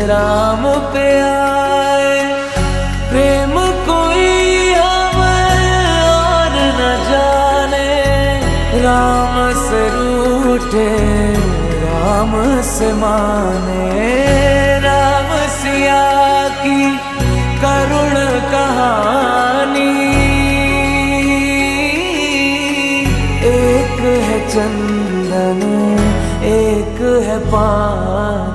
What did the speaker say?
राम पे आए प्रेम कोई हमें और न जाने। राम से रूठे राम से माने। राम सिया की करुण कहानी। एक है चंदन एक है पानी।